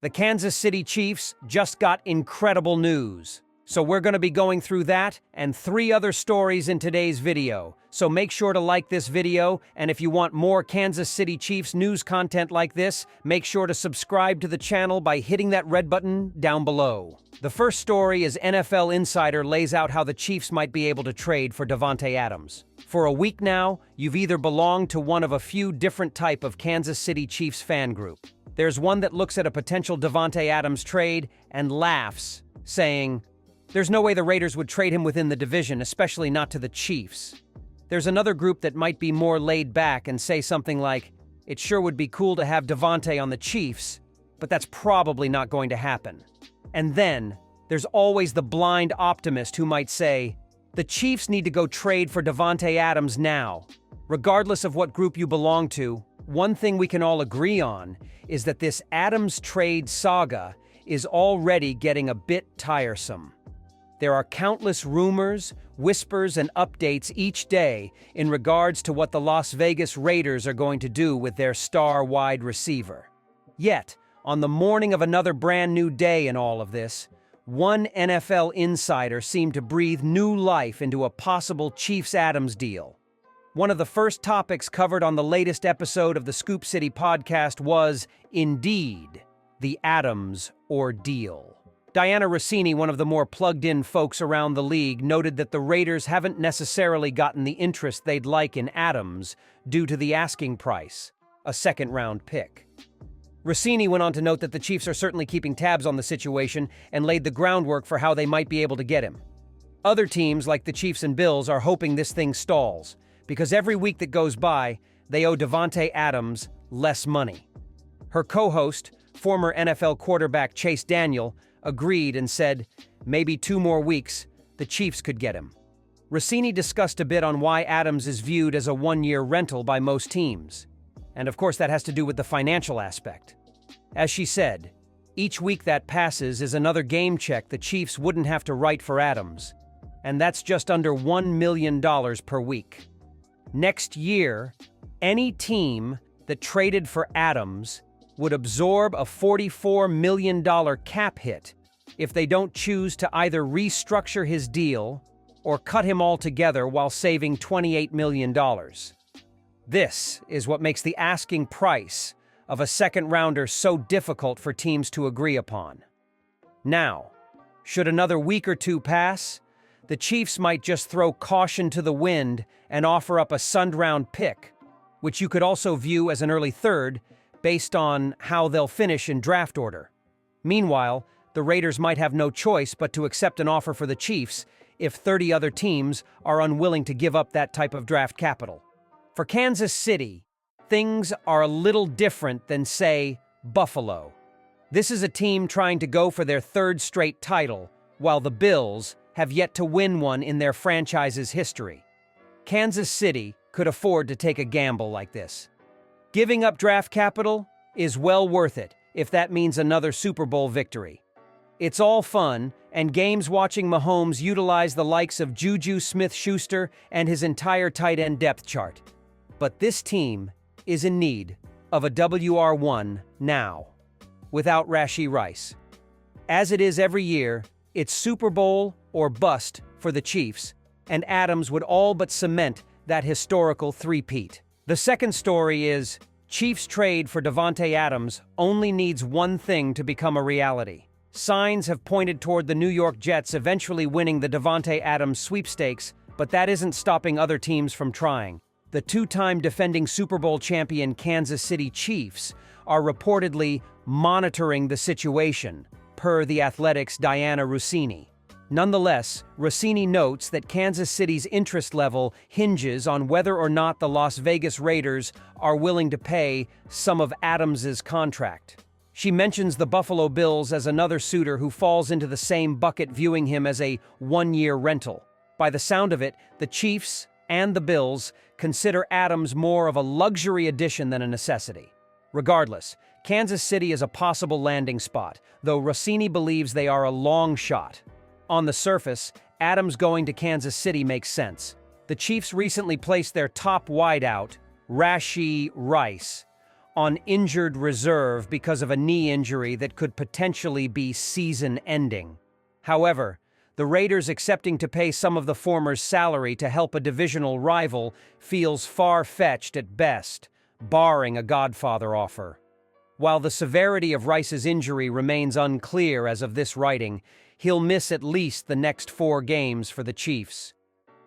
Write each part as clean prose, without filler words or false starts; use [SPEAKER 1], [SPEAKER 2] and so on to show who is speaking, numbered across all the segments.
[SPEAKER 1] The Kansas City Chiefs just got incredible news. So we're going to be going through that and 3 other stories in today's video. So make sure to like this video, and if you want more Kansas City Chiefs news content like this, make sure to subscribe to the channel by hitting that red button down below. The first story is NFL Insider lays out how the Chiefs might be able to trade for Davante Adams. For a week now, you've either belonged to one of a few different type of Kansas City Chiefs fan group. There's one that looks at a potential Davante Adams trade and laughs, saying, "There's no way the Raiders would trade him within the division, especially not to the Chiefs." There's another group that might be more laid back and say something like, "It sure would be cool to have Davante on the Chiefs, but that's probably not going to happen." And then, there's always the blind optimist who might say, "The Chiefs need to go trade for Davante Adams now." Regardless of what group you belong to, one thing we can all agree on is that this Adams trade saga is already getting a bit tiresome. There are countless rumors, whispers, and updates each day in regards to what the Las Vegas Raiders are going to do with their star wide receiver. Yet, on the morning of another brand new day in all of this, one NFL insider seemed to breathe new life into a possible Chiefs-Adams deal. One of the first topics covered on the latest episode of the Scoop City podcast was, indeed, the Adams ordeal. Diana Rossini, one of the more plugged-in folks around the league, noted that the Raiders haven't necessarily gotten the interest they'd like in Adams due to the asking price, a second-round pick. Rossini went on to note that the Chiefs are certainly keeping tabs on the situation and laid the groundwork for how they might be able to get him. Other teams, like the Chiefs and Bills, are hoping this thing stalls, because every week that goes by, they owe Davante Adams less money. Her co-host, former NFL quarterback Chase Daniel, agreed and said, maybe 2 more weeks, the Chiefs could get him. Rossini discussed a bit on why Adams is viewed as a 1-year rental by most teams. And of course that has to do with the financial aspect. As she said, each week that passes is another game check the Chiefs wouldn't have to write for Adams. And that's just under $1 million per week. Next year, any team that traded for Adams would absorb a $44 million cap hit if they don't choose to either restructure his deal or cut him altogether while saving $28 million. This is what makes the asking price of a second-rounder so difficult for teams to agree upon. Now, should another week or 2 pass, the Chiefs might just throw caution to the wind and offer up a second-round pick, which you could also view as an early third based on how they'll finish in draft order. Meanwhile, the Raiders might have no choice but to accept an offer for the Chiefs if 30 other teams are unwilling to give up that type of draft capital. For Kansas City, things are a little different than, say, Buffalo. This is a team trying to go for their 3rd straight title, while the Bills have yet to win one in their franchise's history. Kansas City could afford to take a gamble like this. Giving up draft capital is well worth it if that means another Super Bowl victory. It's all fun and games watching Mahomes utilize the likes of Juju Smith-Schuster and his entire tight end depth chart. But this team is in need of a WR1 now, without Rashee Rice. As it is every year, it's Super Bowl or bust for the Chiefs, and Adams would all but cement that historical three-peat. The second story is, Chiefs trade for Davante Adams only needs one thing to become a reality. Signs have pointed toward the New York Jets eventually winning the Davante Adams sweepstakes, but that isn't stopping other teams from trying. The 2-time defending Super Bowl champion Kansas City Chiefs are reportedly monitoring the situation, per The Athletic's Diana Rossini. Nonetheless, Rossini notes that Kansas City's interest level hinges on whether or not the Las Vegas Raiders are willing to pay some of Adams's contract. She mentions the Buffalo Bills as another suitor who falls into the same bucket, viewing him as a 1-year rental. By the sound of it, the Chiefs and the Bills consider Adams more of a luxury addition than a necessity. Regardless, Kansas City is a possible landing spot, though Rossini believes they are a long shot. On the surface, Adams going to Kansas City makes sense. The Chiefs recently placed their top wideout, Rashee Rice, on injured reserve because of a knee injury that could potentially be season-ending. However, the Raiders accepting to pay some of the former's salary to help a divisional rival feels far-fetched at best, barring a Godfather offer. While the severity of Rice's injury remains unclear as of this writing, he'll miss at least the next 4 games for the Chiefs.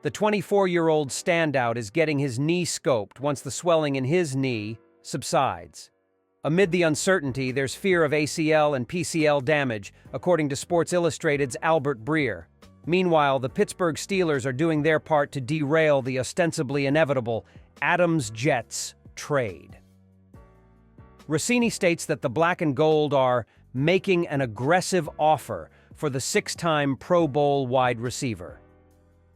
[SPEAKER 1] The 24-year-old standout is getting his knee scoped once the swelling in his knee subsides. Amid the uncertainty, there's fear of ACL and PCL damage, according to Sports Illustrated's Albert Breer. Meanwhile, the Pittsburgh Steelers are doing their part to derail the ostensibly inevitable Adams-Jets trade. Rossini states that the Black and Gold are making an aggressive offer for the 6-time Pro Bowl wide receiver.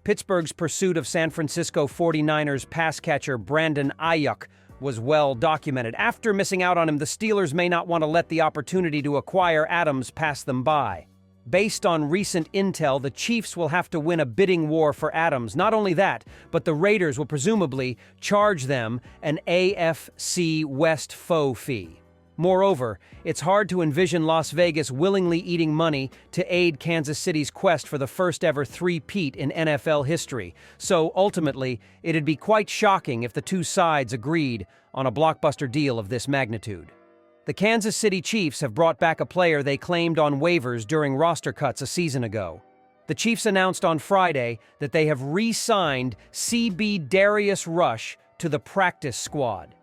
[SPEAKER 1] Pittsburgh's pursuit of San Francisco 49ers pass catcher Brandon Aiyuk was well documented. After missing out on him, the Steelers may not want to let the opportunity to acquire Adams pass them by. Based on recent intel, the Chiefs will have to win a bidding war for Adams. Not only that, but the Raiders will presumably charge them an AFC West faux fee. Moreover, it's hard to envision Las Vegas willingly eating money to aid Kansas City's quest for the first-ever three-peat in NFL history. So, ultimately, it'd be quite shocking if the two sides agreed on a blockbuster deal of this magnitude. The Kansas City Chiefs have brought back a player they claimed on waivers during roster cuts a season ago. The Chiefs announced on Friday that they have re-signed CB Darius Rush to the practice squad.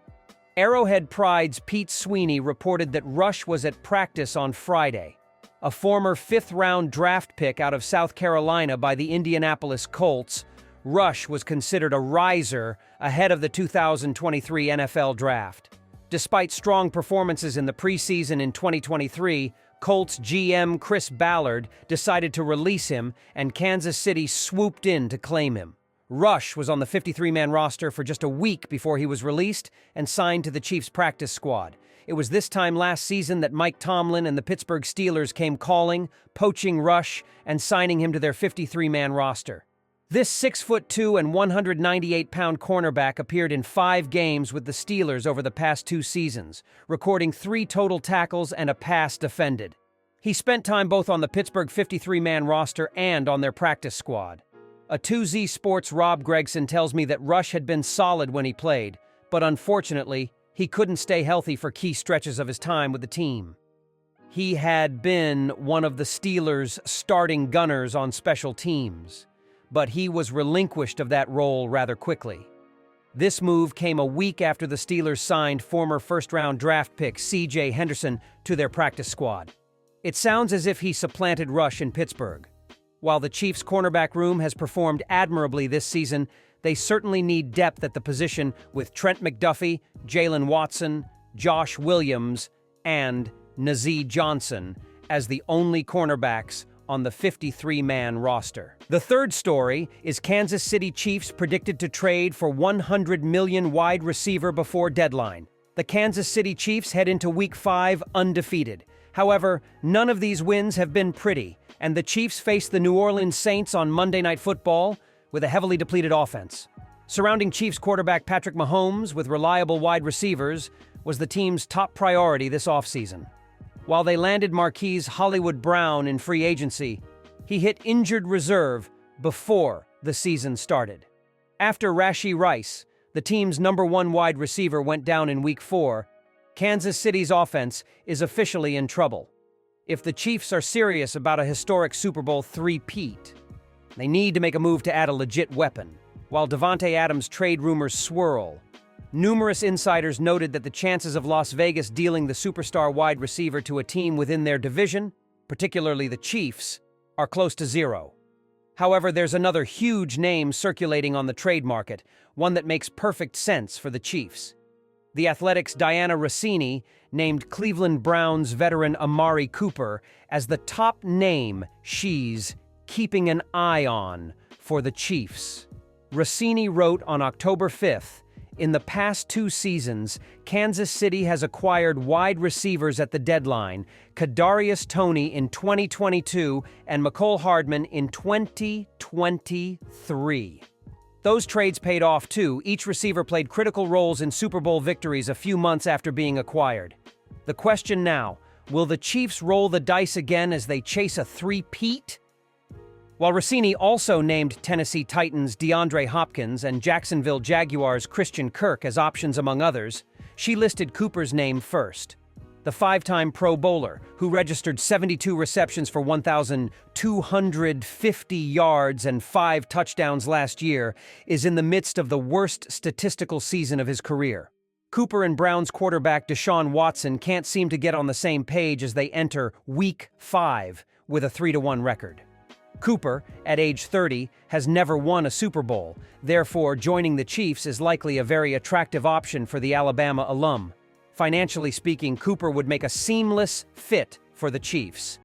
[SPEAKER 1] Arrowhead Pride's Pete Sweeney reported that Rush was at practice on Friday. A former 5th-round draft pick out of South Carolina by the Indianapolis Colts, Rush was considered a riser ahead of the 2023 NFL Draft. Despite strong performances in the preseason in 2023, Colts GM Chris Ballard decided to release him, and Kansas City swooped in to claim him. Rush was on the 53-man roster for just a week before he was released and signed to the Chiefs' practice squad. It was this time last season that Mike Tomlin and the Pittsburgh Steelers came calling, poaching Rush, and signing him to their 53-man roster. This 6'2" and 198-pound cornerback appeared in 5 games with the Steelers over the past 2 seasons, recording 3 total tackles and a pass defended. He spent time both on the Pittsburgh 53-man roster and on their practice squad. A 2Z Sports Rob Gregson tells me that Rush had been solid when he played, but unfortunately, he couldn't stay healthy for key stretches of his time with the team. He had been one of the Steelers' starting gunners on special teams, but he was relinquished of that role rather quickly. This move came a week after the Steelers signed former first-round draft pick C.J. Henderson to their practice squad. It sounds as if he supplanted Rush in Pittsburgh. While the Chiefs' cornerback room has performed admirably this season, they certainly need depth at the position with Trent McDuffie, Jalen Watson, Josh Williams, and Nazeeh Johnson as the only cornerbacks on the 53-man roster. The third story is Kansas City Chiefs predicted to trade for $100 million wide receiver before deadline. The Kansas City Chiefs head into Week 5 undefeated. However, none of these wins have been pretty, and the Chiefs face the New Orleans Saints on Monday Night Football with a heavily depleted offense. Surrounding Chiefs quarterback Patrick Mahomes with reliable wide receivers was the team's top priority this offseason. While they landed Marquise Hollywood Brown in free agency, he hit injured reserve before the season started. After Rashee Rice, the team's #1 wide receiver, went down in Week 4, Kansas City's offense is officially in trouble. If the Chiefs are serious about a historic Super Bowl three-peat, they need to make a move to add a legit weapon. While Davante Adams trade rumors swirl, numerous insiders noted that the chances of Las Vegas dealing the superstar wide receiver to a team within their division, particularly the Chiefs, are close to zero. However, there's another huge name circulating on the trade market, one that makes perfect sense for the Chiefs. The Athletic's Diana Rossini named Cleveland Browns veteran Amari Cooper as the top name she's keeping an eye on for the Chiefs. Rossini wrote on October 5th, "In the past 2 seasons, Kansas City has acquired wide receivers at the deadline, Kadarius Toney in 2022 and Mecole Hardman in 2023. Those trades paid off too. Each receiver played critical roles in Super Bowl victories a few months after being acquired. The question now, will the Chiefs roll the dice again as they chase a three-peat? While Rossini also named Tennessee Titans' DeAndre Hopkins and Jacksonville Jaguars' Christian Kirk as options among others, she listed Cooper's name first. The five-time Pro Bowler, who registered 72 receptions for 1,250 yards and 5 touchdowns last year, is in the midst of the worst statistical season of his career. Cooper and Browns quarterback Deshaun Watson can't seem to get on the same page as they enter Week 5 with a 3-1 record. Cooper, at age 30, has never won a Super Bowl. Therefore, joining the Chiefs is likely a very attractive option for the Alabama alum. Financially speaking, Cooper would make a seamless fit for the Chiefs.